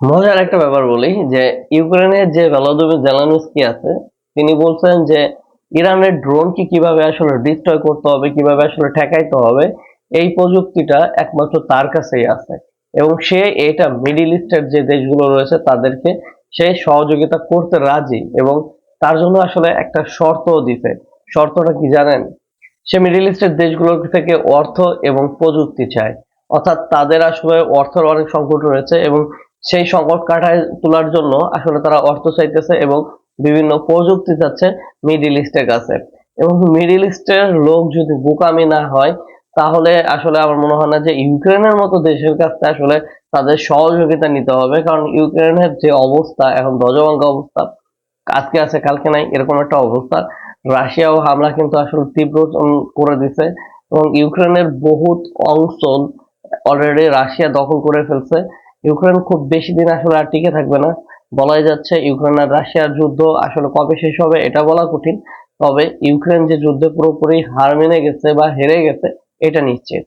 মজার একটা ব্যাপার বলি যে ইউক্রেনের যে ভলোদিমির জেলেনস্কি আছে তিনি বলছেন যে ইরানের ড্রোনকে কিভাবে আসলে ডিস্ট্রয় করতে হবে, কিভাবে আসলে ঠেকাইতে হবে, এই প্রযুক্তিটা একমাত্র তার কাছেই আছে এবং সে এটা মিডিল ইস্টের যে দেশগুলো রয়েছে তাদেরকে সে সহযোগিতা করতে রাজি এবং তার জন্য আসলে একটা শর্তও দিতে। শর্তটা কি জানেন? সে মিডল ইস্টের দেশগুলোর থেকে অর্থ এবং প্রযুক্তি চায়। অর্থাৎ তাদের আসলে অর্থের অনেক সংকট রয়েছে এবং সেই সংকট কাটায় তোলার জন্য আসলে তারা অর্থ চাইতেছে এবং বিভিন্ন প্রযুক্তি চাচ্ছে মিডল ইস্টের কাছে। এবং মিডল ইস্টের লোক যদি বোকামি না হয় তাহলে আসলে আমার মনে হয় না যে ইউক্রেনের মতো দেশের কাছে আসলে তাদের সহযোগিতা নিতে হবে, কারণ ইউক্রেনের যে অবস্থা এখন দজভাঙ্গা অবস্থা, আজকে আছে কালকে নাই এরকম একটা অবস্থা। রাশিয়াও হামলা কিন্তু আসলে তীব্র করে দিছে এবং ইউক্রেনের বহুত অঞ্চল অলরেডি রাশিয়া দখল করে ফেলছে। ইউক্রেন খুব বেশি দিন আসলে আর টিকে থাকবে না। বলাই যাচ্ছে ইউক্রেন আর রাশিয়ার যুদ্ধ আসলে কবে শেষ হবে এটা বলা কঠিন, তবে ইউক্রেন যে যুদ্ধে পুরোপুরি হার মেনে গেছে বা হেরে গেছে এটা নিশ্চিত।